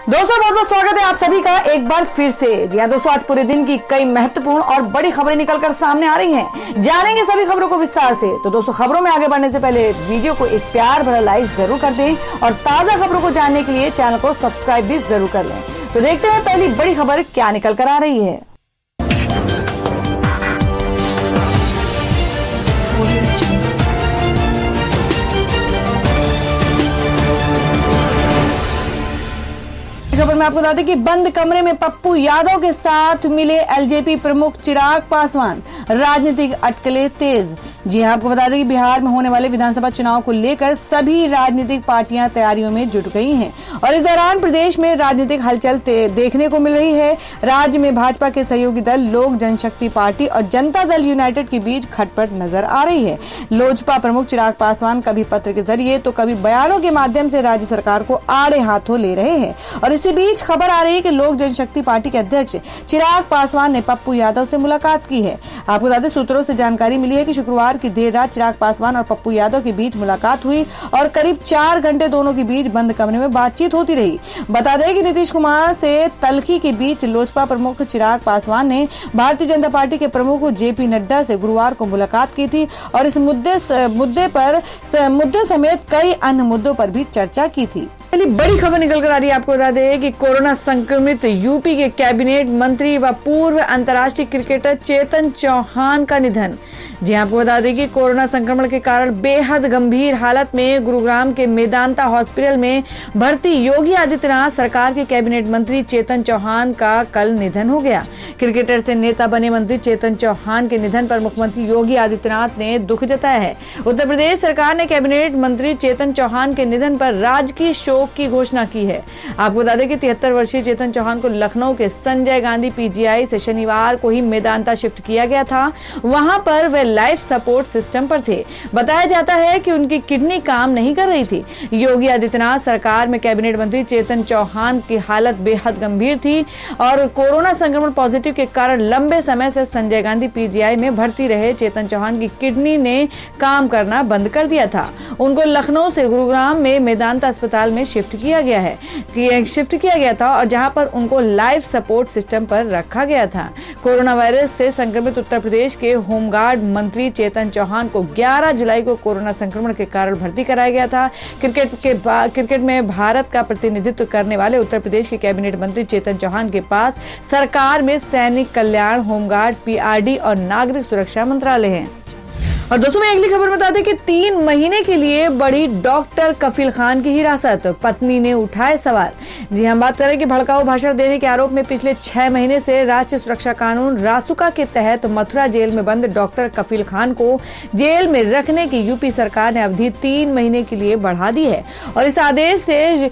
दोस्तों बहुत बहुत स्वागत है आप सभी का एक बार फिर से। जी हाँ दोस्तों, आज पूरे दिन की कई महत्वपूर्ण और बड़ी खबरें निकलकर सामने आ रही हैं। जानेंगे सभी खबरों को विस्तार से। तो दोस्तों, खबरों में आगे बढ़ने से पहले वीडियो को एक प्यार भरा लाइक जरूर कर दें और ताजा खबरों को जानने के लिए चैनल को सब्सक्राइब भी जरूर कर लें। तो देखते हैं पहली बड़ी खबर क्या निकल कर आ रही है। खबर में आपको बता दें कि बंद कमरे में पप्पू यादव के साथ मिले एलजेपी प्रमुख चिराग पासवान, राजनीतिक अटकलें तेज। जी हां, आपको बता दें कि बिहार में होने वाले विधानसभा चुनाव को लेकर सभी राजनीतिक पार्टियां तैयारियों में जुट गई हैं और इस दौरान प्रदेश में राजनीतिक हलचल देखने को मिल रही है। राज्य में भाजपा के सहयोगी दल लोक जनशक्ति पार्टी और जनता दल यूनाइटेड के बीच खटपट नजर आ रही है। लोजपा प्रमुख चिराग पासवान कभी पत्र के जरिए तो कभी बयानों के माध्यम से राज्य सरकार को आड़े हाथों ले रहे हैं और इसी बीच खबर आ रही है कि लोक जनशक्ति पार्टी के अध्यक्ष चिराग पासवान ने पप्पू यादव से मुलाकात की है। आपको बता दें, सूत्रों से जानकारी मिली है कि शुक्रवार की देर रात चिराग पासवान और पप्पू यादव के बीच मुलाकात हुई और करीब 4 घंटे दोनों के बीच बंद कमरे में बातचीत होती रही। बता दें कि नीतीश कुमार से तल्खी के बीच लोजपा प्रमुख चिराग पासवान ने भारतीय जनता पार्टी के प्रमुख जेपी नड्डा से गुरुवार को मुलाकात की थी और इस मुद्दे समेत कई अन्य मुद्दों पर भी चर्चा की थी। बड़ी खबर निकल कर आ रही है। आपको बता दें कि कोरोना संक्रमित यूपी के कैबिनेट मंत्री व पूर्व अंतर्राष्ट्रीय क्रिकेटर चेतन चौहान का निधन। जी आपको बता दें कि कोरोना संक्रमण के कारण बेहद गंभीर हालत में गुरुग्राम के मेदांता हॉस्पिटल में भर्ती योगी आदित्यनाथ सरकार के कैबिनेट मंत्री चेतन चौहान का कल निधन हो गया। क्रिकेटर से नेता बने मंत्री चेतन चौहान के निधन पर मुख्यमंत्री योगी आदित्यनाथ ने दुख जताया है। उत्तर प्रदेश सरकार ने कैबिनेट मंत्री चेतन चौहान के निधन पर राजकीय शोक की घोषणा की है। आपको बता दें कि 73 वर्षीय चेतन चौहान को लखनऊ के संजय गांधी पीजीआई से शनिवार को ही मेदांता शिफ्ट किया गया था। वहां पर वे लाइफ सपोर्ट सिस्टम पर थे। बताया जाता है कि उनकी किडनी काम नहीं कर रही थी। योगी आदित्यनाथ सरकार में कैबिनेट मंत्री चेतन चौहान की हालत बेहद गंभीर थी और कोरोना संक्रमण पॉजिटिव के कारण लंबे समय से संजय गांधी पीजीआई में भर्ती रहे चेतन चौहान की किडनी ने काम करना बंद कर दिया था। उनको लखनऊ से गुरुग्राम में मेदांता अस्पताल में शिफ्ट किया गया था और जहां पर उनको लाइफ सपोर्ट सिस्टम पर रखा गया था। कोरोना वायरस से संक्रमित उत्तर प्रदेश के होमगार्ड मंत्री चेतन चौहान को 11 जुलाई को कोरोना संक्रमण के कारण भर्ती कराया गया था। क्रिकेट में भारत का प्रतिनिधित्व करने वाले उत्तर प्रदेश के कैबिनेट मंत्री चेतन चौहान के पास सरकार में सैनिक कल्याण, होमगार्ड, पीआरडी और नागरिक सुरक्षा मंत्रालय है। और दोस्तों, मैं अगली खबर बता दें कि 3 महीने के लिए बढ़ी डॉक्टर कफील खान की हिरासत, पत्नी ने उठाए सवाल। जी हम बात करें कि भड़काऊ भाषण देने के आरोप में पिछले 6 महीने से राष्ट्रीय सुरक्षा कानून रासुका के तहत मथुरा जेल में बंद डॉक्टर कफील खान को जेल में रखने की यूपी सरकार ने अवधि 3 महीने के लिए बढ़ा दी है और इस आदेश से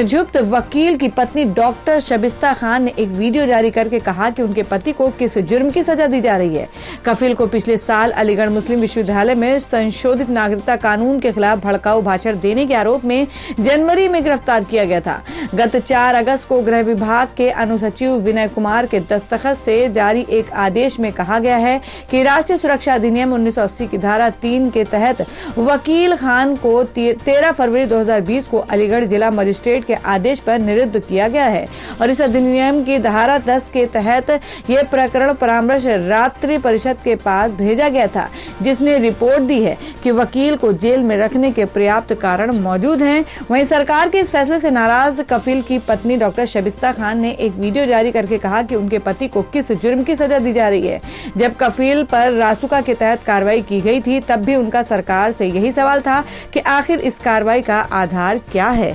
झुक्त वकील की पत्नी डॉक्टर शबिस्ता खान ने एक वीडियो जारी करके कहा कि उनके पति को किस जुर्म की सजा दी जा रही है। कफील को पिछले साल अलीगढ़ मुस्लिम विश्वविद्यालय में संशोधित नागरिकता कानून के खिलाफ भड़काऊ भाषण देने के आरोप में जनवरी में गिरफ्तार किया गया था। गत 4 अगस्त को गृह विभाग के अनुसचिव विनय कुमार के दस्तखत से जारी एक आदेश में कहा गया है कि राष्ट्रीय सुरक्षा अधिनियम 1980 की धारा 3 के तहत वकील खान को 13 फरवरी 2020 को अलीगढ़ जिला मजिस्ट्रेट के आदेश पर निरुद्ध किया गया है और इस अधिनियम की धारा 10 के तहत यह प्रकरण परामर्श रात्रि परिषद के पास भेजा गया था, जिसने रिपोर्ट दी है कि वकील को जेल में रखने के पर्याप्त कारण मौजूद हैं। वहीं सरकार के इस फैसले से नाराज कफील की पत्नी डॉक्टर शबिस्ता खान ने एक वीडियो जारी करके कहा कि उनके पति को किस जुर्म की सजा दी जा रही है। जब कफील पर रासुका के तहत कार्रवाई की गई थी तब भी उनका सरकार से यही सवाल था कि आखिर इस कार्रवाई का आधार क्या है।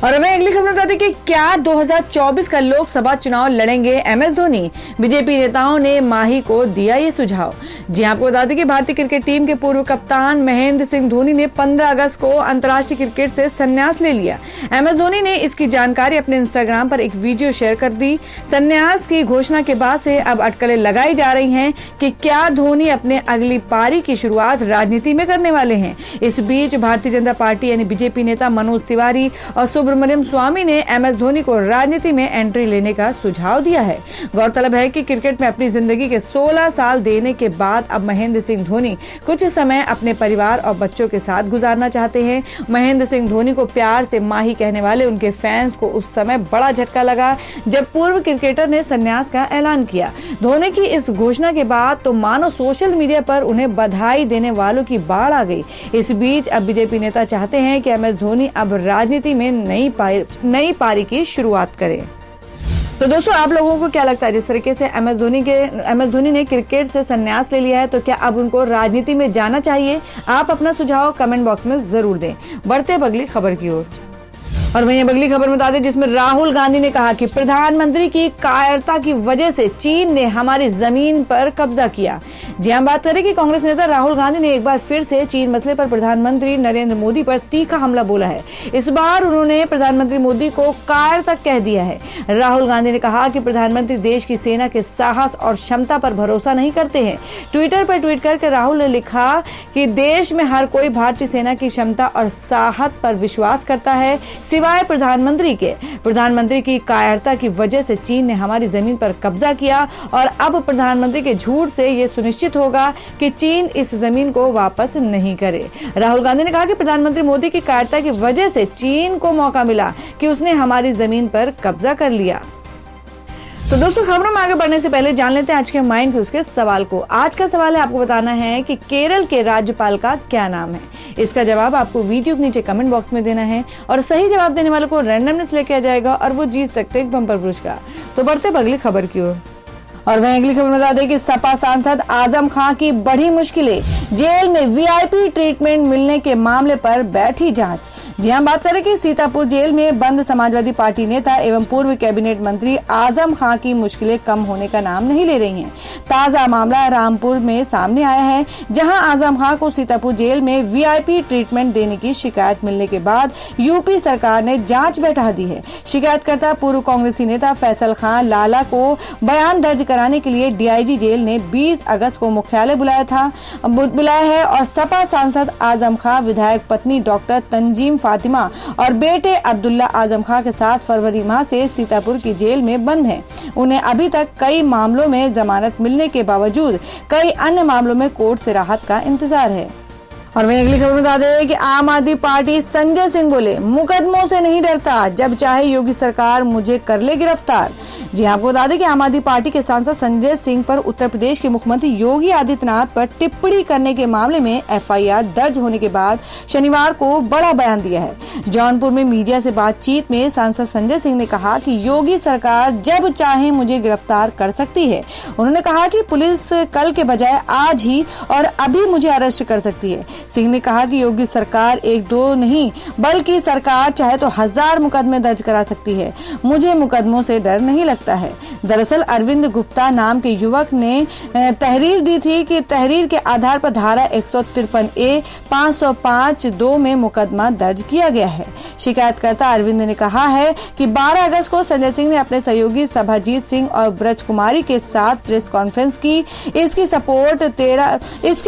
और हमें अगली खबर बता दें कि क्या 2024 का लोकसभा चुनाव लड़ेंगे एमएस धोनी। बीजेपी नेताओं ने माही को दिया ये सुझाव। जी आपको बता दें कि भारतीय क्रिकेट टीम के पूर्व कप्तान महेंद्र सिंह धोनी ने 15 अगस्त को अंतर्राष्ट्रीय क्रिकेट से संन्यास ले लिया। एमएस धोनी ने इसकी जानकारी अपने इंस्टाग्राम पर एक वीडियो शेयर कर दी। संन्यास की घोषणा के बाद से अब अटकलें लगाई जा रही हैं कि क्या धोनी अपने अगली पारी की शुरुआत राजनीति में करने वाले हैं। इस बीच भारतीय जनता पार्टी यानी बीजेपी नेता मनोज तिवारी और सुब्रमण्यम स्वामी ने MS धोनी को राजनीति में एंट्री लेने का सुझाव दिया है। गौरतलब है कि क्रिकेट में अपनी जिंदगी के 16 साल देने के बाद अब महेंद्र सिंह धोनी कुछ समय अपने परिवार और बच्चों के साथ गुजारना चाहते हैं। महेंद्र सिंह धोनी को प्यार से माही कहने वाले उनके फैंस को उस समय बड़ा झटका लगा जब पूर्व क्रिकेटर ने संन्यास का ऐलान किया। धोनी की इस घोषणा के बाद तो मानो सोशल मीडिया पर उन्हें बधाई देने वालों की बाढ़ आ गई। इस बीच अब बीजेपी नेता चाहते हैं कि MS धोनी अब राजनीति में नई पारी की शुरुआत करें। तो दोस्तों, आप लोगों को क्या लगता है, जिस तरीके से MS धोनी ने क्रिकेट से संन्यास ले लिया है, तो क्या अब उनको राजनीति में जाना चाहिए? आप अपना सुझाव कमेंट बॉक्स में जरूर दें। बढ़ते हैं अगली खबर की ओर। और वहीं अगली खबर बता दें जिसमें राहुल गांधी ने कहा कि प्रधानमंत्री की कायरता की वजह से चीन ने हमारी जमीन पर कब्जा किया। जी हम बात करें कि कांग्रेस नेता राहुल गांधी ने एक बार फिर से चीन मसले पर प्रधानमंत्री नरेंद्र मोदी पर तीखा हमला बोला है। इस बार उन्होंने प्रधानमंत्री मोदी को कायरता कह दिया है। राहुल गांधी ने कहा कि प्रधानमंत्री देश की सेना के साहस और क्षमता पर भरोसा नहीं करते हैं। ट्विटर पर ट्वीट करके राहुल ने लिखा कि देश में हर कोई भारतीय सेना की क्षमता और साहस पर विश्वास करता है, सिवाय प्रधानमंत्री के। प्रधानमंत्री की कायरता की वजह से चीन ने हमारी जमीन पर कब्जा किया और अब प्रधानमंत्री के झूठ से ये सुनिश्चित होगा कि चीन इस जमीन को वापस नहीं करे। राहुल गांधी ने कहा कि प्रधानमंत्री मोदी की कायरता की वजह से चीन को मौका मिला कि उसने हमारी जमीन पर कब्जा कर लिया। तो दोस्तों, खबरों में आगे बढ़ने से पहले जान लेते हैं आज के माइंड क्यूज के सवाल को। आज का सवाल है, आपको बताना है कि केरल के राज्यपाल का क्या नाम है। इसका जवाब आपको वीडियो के नीचे कमेंट बॉक्स में देना है और सही जवाब देने वालों को रैंडमनेस लेके आ जाएगा और वो जीत सकते हैं बम्पर पुरस्कार। तो बढ़ते अगली खबर की ओर। और वहीं अगली खबर बता दें कि सपा सांसद आजम खां की बढ़ी मुश्किलें, जेल में VIP ट्रीटमेंट मिलने के मामले पर बैठी जांच। जी हम बात करें कि सीतापुर जेल में बंद समाजवादी पार्टी नेता एवं पूर्व कैबिनेट मंत्री आजम खां की मुश्किलें कम होने का नाम नहीं ले रही हैं। ताजा मामला रामपुर में सामने आया है, जहां आजम खां को सीतापुर जेल में VIP ट्रीटमेंट देने की शिकायत मिलने के बाद यूपी सरकार ने जांच बैठा दी है। शिकायतकर्ता पूर्व कांग्रेसी नेता फैसल खान लाला को बयान दर्ज कराने के लिए DIG जेल ने 20 अगस्त को मुख्यालय बुलाया है और सपा सांसद आजम खां विधायक पत्नी डॉक्टर तंजीम फातिमा और बेटे अब्दुल्ला आजम खां के साथ फरवरी माह से सीतापुर की जेल में बंद हैं। उन्हें अभी तक कई मामलों में जमानत मिलने के बावजूद कई अन्य मामलों में कोर्ट से राहत का इंतजार है। और वहीं अगली खबर बता दें कि आम आदमी पार्टी संजय सिंह बोले, मुकदमों से नहीं डरता, जब चाहे योगी सरकार मुझे कर ले गिरफ्तार। जी आपको बता दें कि आम आदमी पार्टी के सांसद संजय सिंह पर उत्तर प्रदेश के मुख्यमंत्री योगी आदित्यनाथ पर टिप्पणी करने के मामले में FIR दर्ज होने के बाद शनिवार को बड़ा बयान दिया है। जौनपुर में मीडिया से बातचीत में सांसद संजय सिंह ने कहा कि योगी सरकार जब चाहे मुझे गिरफ्तार कर सकती है। उन्होंने कहा कि पुलिस कल के बजाय आज ही और अभी मुझे अरेस्ट कर सकती है। सिंह ने कहा कि योगी सरकार 1-2 नहीं बल्कि सरकार चाहे तो 1000 मुकदमे दर्ज करा सकती है। मुझे मुकदमों से डर नहीं लगता है। दरअसल अरविंद गुप्ता नाम के युवक ने तहरीर दी थी कि तहरीर के आधार पर धारा 153A 505(2) में मुकदमा दर्ज किया गया है। शिकायतकर्ता अरविंद ने कहा है कि 12 अगस्त को संजय सिंह ने अपने सहयोगी सभाजीत सिंह और ब्रज कुमारी के साथ प्रेस कॉन्फ्रेंस की। इसकी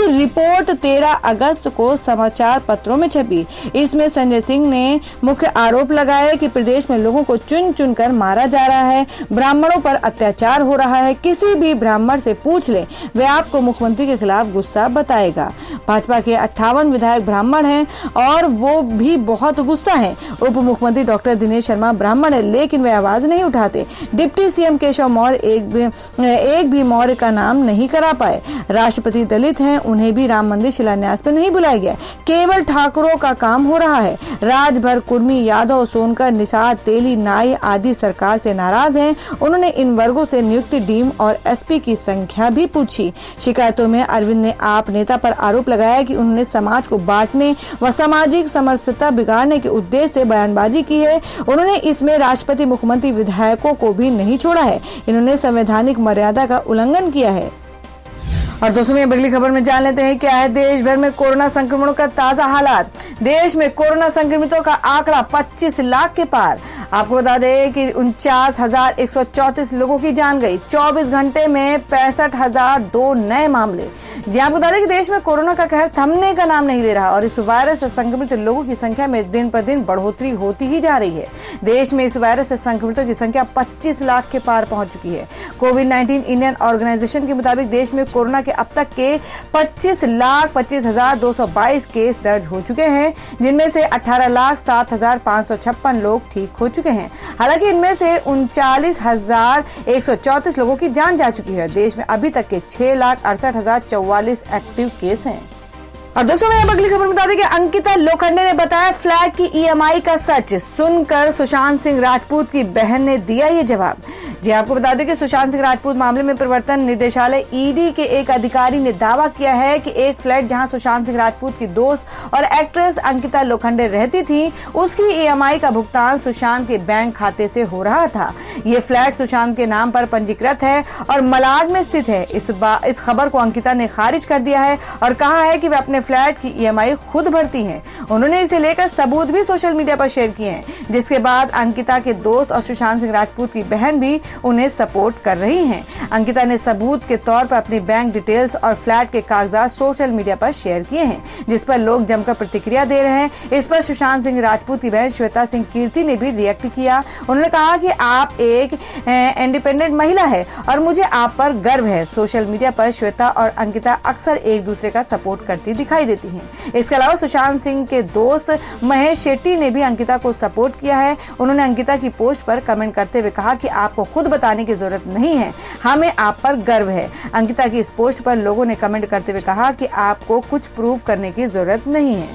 रिपोर्ट 13 अगस्त को समाचार पत्रों में छपी। इसमें संजय सिंह ने मुख्य आरोप लगाए कि प्रदेश में लोगों को चुन चुन कर मारा जा रहा है, ब्राह्मणों पर अत्याचार हो रहा है। किसी भी ब्राह्मण से पूछ ले, वे आपको मुख्यमंत्री के खिलाफ गुस्सा बताएगा। भाजपा के 58 विधायक ब्राह्मण हैं और वो भी बहुत गुस्सा है। उप मुख्यमंत्री डॉक्टर दिनेश शर्मा ब्राह्मण है, लेकिन वे आवाज नहीं उठाते। डिप्टी CM केशव मौर्य एक भी मौर्य का नाम नहीं करा पाए। राष्ट्रपति दलित हैं, उन्हें भी राम मंदिर शिलान्यास पर नहीं बुलाया गया। केवल ठाकुरों का काम हो रहा है। राजभर कुर्मी, यादव, सोनकर, निषाद, तेली, नाई आदि सरकार से नाराज हैं। उन्होंने इन वर्गों से नियुक्त डीम और SP की संख्या भी पूछी। शिकायतों में अरविंद ने आप नेता पर आरोप लगाया कि उन्होंने समाज को बांटने व सामाजिक समरसता बिगाड़ने के उद्देश्य से बयानबाजी की है। उन्होंने इसमें राष्ट्रपति, मुख्यमंत्री, विधायकों को भी नहीं छोड़ा है। इन्होंने संवैधानिक मर्यादा का उल्लंघन किया है। और दोस्तों में अगली खबर में जान लेते हैं क्या है देश भर में कोरोना संक्रमणों का ताजा हालात। देश में कोरोना संक्रमितों का आंकड़ा 25 लाख के पार। आपको बता दें कि 49,134 लोगों की जान गई। 24 घंटे में 65,002 नए मामले। जी आपको बता दें कि देश में कोरोना का कहर थमने का नाम नहीं ले रहा और इस वायरस से संक्रमित लोगों की संख्या में दिन पर दिन बढ़ोतरी होती ही जा रही है। देश में इस वायरस से संक्रमितों की संख्या 25 लाख के पार पहुंच चुकी है। कोविड-19 इंडियन ऑर्गेनाइजेशन के मुताबिक देश में कोरोना के अब तक के 25,25,222 केस दर्ज हो चुके हैं, जिनमें से 18,07,556 लोग ठीक हो चुके हैं। हालांकि इनमें से 39,134 लोगों की जान जा चुकी है। देश में अभी तक के 6,68,044 एक्टिव केस हैं। और दोस्तों मैं अगली खबर बता दें कि अंकिता लोखंडे ने बताया फ्लैट की ईएमआई का सच। सुनकर सुशांत सिंह राजपूत की बहन ने दिया ये जवाब। जी आपको बता दें कि सुशांत सिंह राजपूत मामले में प्रवर्तन निदेशालय ईडी के एक अधिकारी ने दावा किया है कि एक फ्लैट जहां सुशांत सिंह राजपूत की दोस्त और एक्ट्रेस अंकिता लोखंडे रहती थी, उसकी ईएमआई का भुगतान सुशांत के बैंक खाते से हो रहा था। ये फ्लैट सुशांत के नाम पर पंजीकृत है और मलाड में स्थित है। इस खबर को अंकिता ने खारिज कर दिया है और कहा है कि वे अपने फ्लैट की ईएमआई खुद भरती हैं। उन्होंने इसे लेकर सबूत भी सोशल मीडिया पर शेयर किए हैं, जिसके बाद अंकिता के दोस्त और सुशांत सिंह राजपूत की बहन भी उन्हें सपोर्ट कर रही हैं। अंकिता ने सबूत के तौर पर अपनी बैंक डिटेल्स और फ्लैट के कागजात सोशल मीडिया पर शेयर किए हैं, जिस पर लोग जमकर प्रतिक्रिया दे रहे हैं। इस पर सुशांत सिंह राजपूत की बहन श्वेता सिंह कीर्ति ने भी रिएक्ट किया। उन्होंने कहा कि आप एक इंडिपेंडेंट महिला है और मुझे आप पर गर्व है। सोशल मीडिया पर श्वेता और अंकिता अक्सर एक दूसरे का सपोर्ट करती दिखाई देती हैं। इसके अलावा सुशांत सिंह के दोस्त महेश शेट्टी ने भी अंकिता को सपोर्ट किया है। उन्होंने अंकिता की पोस्ट पर कमेंट करते हुए कहा कि आपको खुद बताने की जरूरत नहीं है, हमें आप पर गर्व है। अंकिता की इस पोस्ट पर लोगों ने कमेंट करते हुए कहा कि आपको कुछ प्रूव करने की जरूरत नहीं है।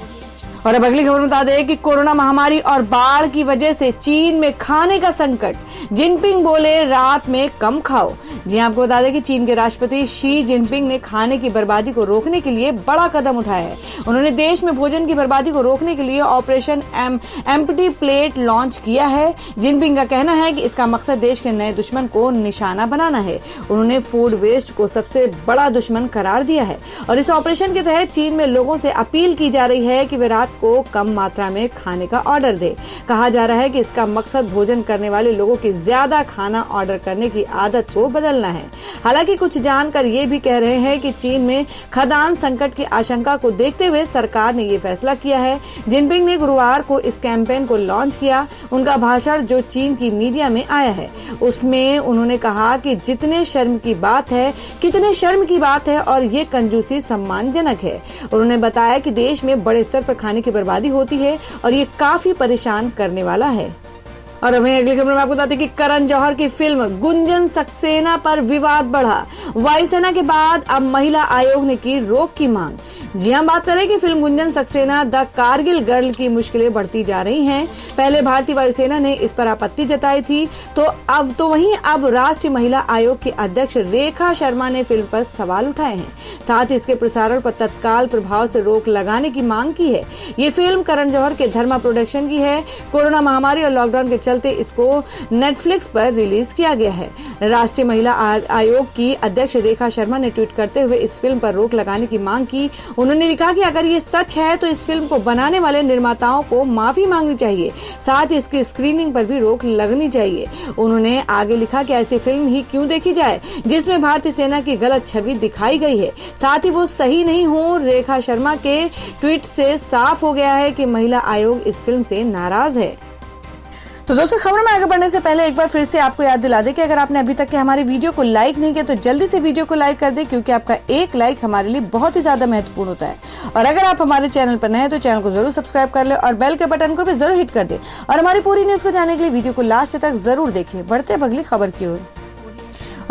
और अब अगली खबर बता दें कि कोरोना महामारी और बाढ़ की वजह से चीन में खाने का संकट। जिनपिंग बोले रात में कम खाओ। जी आपको बता दें कि चीन के राष्ट्रपति शी जिनपिंग ने खाने की बर्बादी को रोकने के लिए बड़ा कदम उठाया है। उन्होंने देश में भोजन की बर्बादी को रोकने के लिए ऑपरेशन एम्प्टी प्लेट लॉन्च किया है। जिनपिंग का कहना है कि इसका मकसद देश के नए दुश्मन को निशाना बनाना है। उन्होंने फूड वेस्ट को सबसे बड़ा दुश्मन करार दिया है और इस ऑपरेशन के तहत चीन में लोगों से अपील की जा रही है कि वे रात को कम मात्रा में खाने का ऑर्डर दे। कहा जा रहा है कि इसका मकसद भोजन करने वाले लोगों की ज्यादा खाना ऑर्डर करने की आदत को बदलना है। हालांकि कुछ जानकर ये भी कह रहे हैं कि चीन में खदान संकट की आशंका को देखते हुए सरकार ने ये फैसला किया है। जिनपिंग ने गुरुवार को इस कैंपेन को लॉन्च किया। उनका भाषण जो चीन की मीडिया में आया है, उसमें उन्होंने कहा कि कितने शर्म की बात है और ये कंजूसी सम्मानजनक है। उन्होंने बताया कि देश में बड़े स्तर पर खाने की बर्बादी होती है और ये काफी परेशान करने वाला है। और वहीं अगली खबर में आपको बताते हैं कि करण जौहर की फिल्म गुंजन सक्सेना पर विवाद बढ़ा। वायुसेना के बाद अब महिला आयोग ने की रोक की मांग। जी हम बात करें कि film Gunjan Saxena the Kargil girl की मुश्किलें बढ़ती जा रही हैं। पहले भारतीय वायुसेना ने इस पर आपत्ति जताई थी, तो वहीं अब राष्ट्रीय महिला आयोग की अध्यक्ष रेखा शर्मा ने फिल्म पर सवाल उठाए हैं। साथ ही इसके प्रसारण पर तत्काल प्रभाव से रोक लगाने की मांग की है। ये फिल्म करण जौहर के धर्मा प्रोडक्शन की है। कोरोना महामारी और लॉकडाउन के चलते इसको नेटफ्लिक्स पर रिलीज किया गया है। राष्ट्रीय महिला आयोग की अध्यक्ष रेखा शर्मा ने ट्वीट करते हुए इस फिल्म पर रोक लगाने की मांग की। उन्होंने लिखा कि अगर ये सच है तो इस फिल्म को बनाने वाले निर्माताओं को माफी मांगनी चाहिए, साथ ही इसकी स्क्रीनिंग पर भी रोक लगनी चाहिए। उन्होंने आगे लिखा कि ऐसी फिल्म ही क्यों देखी जाए जिसमें भारतीय सेना की गलत छवि दिखाई गई है, साथ ही वो सही नहीं हो। रेखा शर्मा के ट्वीट से साफ हो गया है कि महिला आयोग इस फिल्म से नाराज है। तो दोस्तों खबर में आगे बढ़ने से पहले एक बार फिर से आपको याद दिला दें कि अगर आपने अभी तक के हमारे वीडियो को लाइक नहीं किया तो जल्दी से वीडियो को लाइक कर दें, क्योंकि आपका एक लाइक हमारे लिए बहुत ही ज्यादा महत्वपूर्ण होता है। और अगर आप हमारे चैनल पर नए हैं तो चैनल को जरूर सब्सक्राइब कर ले और बेल के बटन को भी जरूर हिट कर दे। और हमारी पूरी न्यूज को जानने के लिए वीडियो को लास्ट तक जरूर देखिए। बढ़ते अगली खबर की ओर।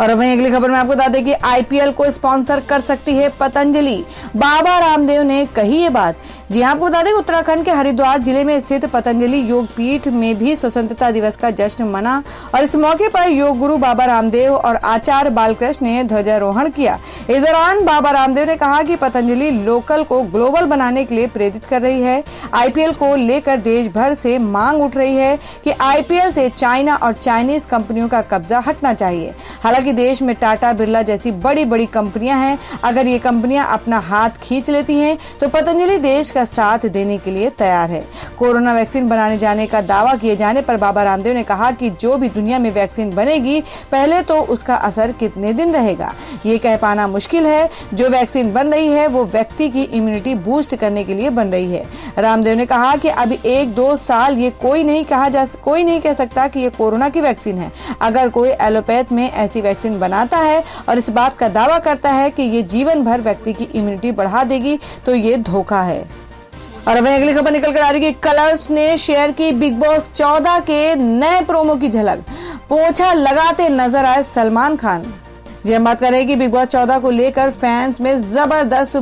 और वहीं अगली खबर में आपको बता दें कि आईपीएल को स्पॉन्सर कर सकती है पतंजलि। बाबा रामदेव ने कही ये बात। जी आपको बता दें उत्तराखंड के हरिद्वार जिले में स्थित पतंजलि योग पीठ में भी स्वतंत्रता दिवस का जश्न मना और इस मौके पर योग गुरु बाबा रामदेव और आचार्य बालकृष्ण ने ध्वजारोहण किया। इस दौरान बाबा रामदेव ने कहा कि पतंजलि लोकल को ग्लोबल बनाने के लिए प्रेरित कर रही है। आईपीएल को लेकर देश भर से मांग उठ रही है कि आईपीएल से चाइना और चाइनीज कंपनियों का कब्जा हटना चाहिए। हालांकि देश में टाटा, बिरला जैसी बड़ी बड़ी कंपनियां हैं। अगर ये कंपनियां अपना हाथ खींच लेती हैं तो पतंजलि देश का साथ देने के लिए तैयार है। कोरोना वैक्सीन बनाने जाने का दावा किए जाने पर बाबा रामदेव ने कहा कि जो भी दुनिया में वैक्सीन बनेगी पहले तो उसका असर कितने दिन रहेगा ये कह पाना मुश्किल है। जो वैक्सीन बन रही है वो व्यक्ति की इम्यूनिटी बूस्ट करने के लिए बन रही है। रामदेव ने कहा कि अभी 1-2 साल ये कोई नहीं कह सकता कि ये कोरोना की वैक्सीन है। अगर कोई एलोपैथ में ऐसी वैक्सीन बनाता है और इस बात का दावा करता है कि ये जीवन भर व्यक्ति की इम्यूनिटी बढ़ा देगी तो ये धोखा है। और अब अगली खबर निकल कर आ रही है। कलर्स ने शेयर की बिग बॉस 14 के नए प्रोमो की झलक। पोछा लगाते नजर आए सलमान खान। जी हम बात कर रहे हैं कि बिग बॉस 14 को लेकर फैंस में जबरदस्त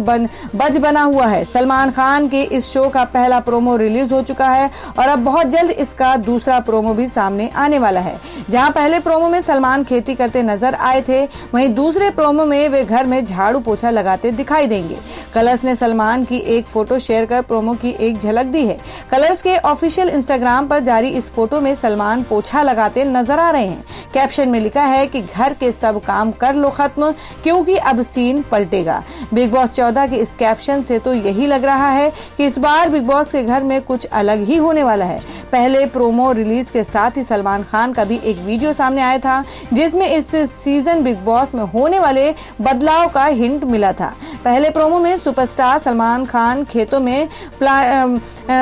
बज बना हुआ है। सलमान खान के इस शो का पहला प्रोमो रिलीज हो चुका है और अब बहुत जल्द इसका दूसरा प्रोमो भी सामने आने वाला है। जहां पहले प्रोमो में सलमान खेती करते नजर आए थे, वहीं दूसरे प्रोमो में वे घर में झाड़ू पोछा लगाते दिखाई देंगे। कलर्स ने सलमान की एक फोटो शेयर कर प्रोमो की एक झलक दी है। कलर्स के ऑफिशियल इंस्टाग्राम पर जारी इस फोटो में सलमान पोछा लगाते नजर आ रहे हैं। कैप्शन में लिखा है कि घर के सब काम कर लो खत्म, क्योंकि अब सीन पलटेगा। बिग बॉस 14 के इस कैप्शन से तो यही लग रहा है कि इस बार बिग बॉस के घर में कुछ अलग ही होने वाला है। पहले प्रोमो रिलीज के साथ ही सलमान खान का भी एक वीडियो सामने आया था जिसमें इस सीजन बिग बॉस में होने वाले बदलाव का हिंट मिला था। पहले प्रोमो में सुपरस्टार सलमान खान खेतों में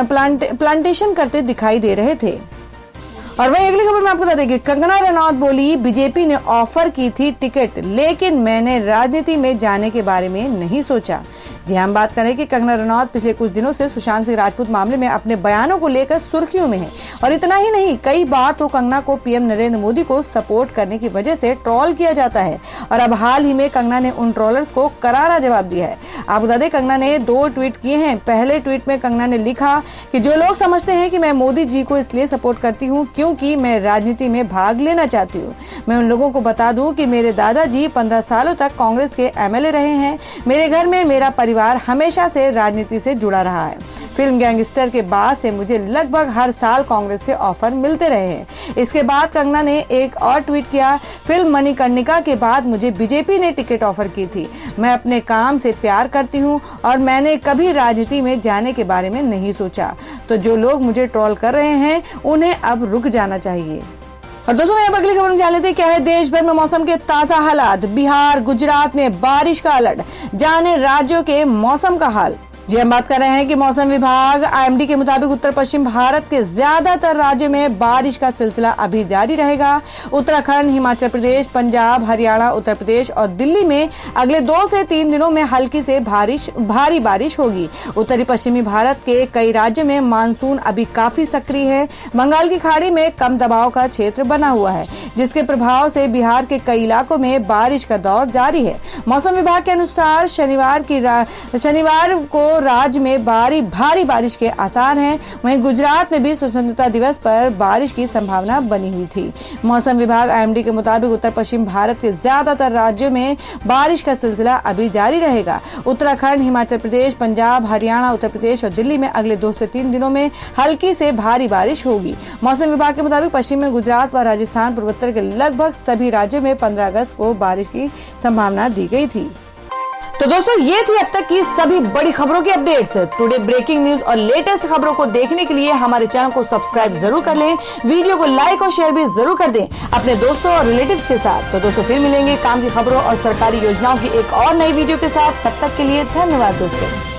प्लांटेशन करते दिखाई दे रहे थे। और वही अगली खबर में आपको बता दें कि कंगना रनौत बोली बीजेपी ने ऑफर की थी टिकट लेकिन मैंने राजनीति में जाने के बारे में नहीं सोचा। जी हम बात करें कि कंगना रनौत पिछले कुछ दिनों से सुशांत सिंह राजपूत मामले में अपने बयानों को लेकर सुर्खियों में है। और इतना ही नहीं, कई बार तो कंगना को पीएम नरेंद्र मोदी को सपोर्ट करने की वजह से ट्रोल किया जाता है और अब हाल ही में कंगना ने उन ट्रोलर्स को करारा जवाब दिया है। आप बता दें कंगना ने 2 ट्वीट किए हैं। पहले ट्वीट में कंगना ने लिखा कि जो लोग समझते हैं कि मैं मोदी जी को इसलिए सपोर्ट करती हूँ क्योंकि मैं राजनीति में भाग लेना चाहती हूँ, मैं उन लोगों को बता दूं कि मेरे दादाजी 15 सालों तक कांग्रेस के एमएलए रहे हैं। मेरे घर में मेरा परिवार हमेशा से राजनीति से जुड़ा रहा है। फिल्म गैंगस्टर के बाद से मुझे लगभग हर साल कांग्रेस से ऑफर मिलते रहे हैं। इसके बाद कंगना ने एक और ट्वीट किया, फिल्म मणिकर्णिका के बाद मुझे बीजेपी ने टिकट ऑफर की थी। मैं अपने काम से प्यार करती हूँ और मैंने कभी राजनीति में जाने के बारे में नहीं सोचा। तो जो लोग मुझे ट्रोल कर रहे हैं उन्हें अब रुक जाना चाहिए। और दोस्तों मैं अगली खबर में जान लेते हैं क्या है देश भर में मौसम के ताजा हालात। बिहार, गुजरात में बारिश का अलर्ट, जाने राज्यों के मौसम का हाल। जी हम बात कर रहे हैं कि मौसम विभाग आईएमडी के मुताबिक उत्तर पश्चिम भारत के ज्यादातर राज्यों में बारिश का सिलसिला अभी जारी रहेगा। उत्तराखंड, हिमाचल प्रदेश, पंजाब, हरियाणा, उत्तर प्रदेश और दिल्ली में अगले 2 से 3 दिनों में हल्की से भारी बारिश होगी। उत्तरी पश्चिमी भारत के कई राज्यों में मानसून अभी काफी सक्रिय है। बंगाल की खाड़ी में कम दबाव का क्षेत्र बना हुआ है जिसके प्रभाव से बिहार के कई इलाकों में बारिश का दौर जारी है। मौसम विभाग के अनुसार शनिवार को राज्य में भारी बारिश के आसार हैं। वहीं गुजरात में भी स्वतंत्रता दिवस पर बारिश की संभावना बनी हुई थी। मौसम विभाग आईएमडी के मुताबिक उत्तर पश्चिम भारत के ज्यादातर राज्यों में बारिश का सिलसिला अभी जारी रहेगा। उत्तराखंड, हिमाचल प्रदेश, पंजाब, हरियाणा, उत्तर प्रदेश और दिल्ली में अगले 2 से 3 दिनों में हल्की से भारी बारिश होगी। मौसम विभाग के मुताबिक पश्चिम में गुजरात व राजस्थान पूर्वोत्तर के लगभग सभी राज्यों में 15 अगस्त को बारिश की संभावना दी गई थी। तो दोस्तों ये थी अब तक की सभी बड़ी खबरों की अपडेट्स। टुडे ब्रेकिंग न्यूज और लेटेस्ट खबरों को देखने के लिए हमारे चैनल को सब्सक्राइब जरूर कर लें, वीडियो को लाइक और शेयर भी जरूर कर दें अपने दोस्तों और रिलेटिव्स के साथ। तो दोस्तों फिर मिलेंगे काम की खबरों और सरकारी योजनाओं की एक और नई वीडियो के साथ। तब तक के लिए धन्यवाद दोस्तों।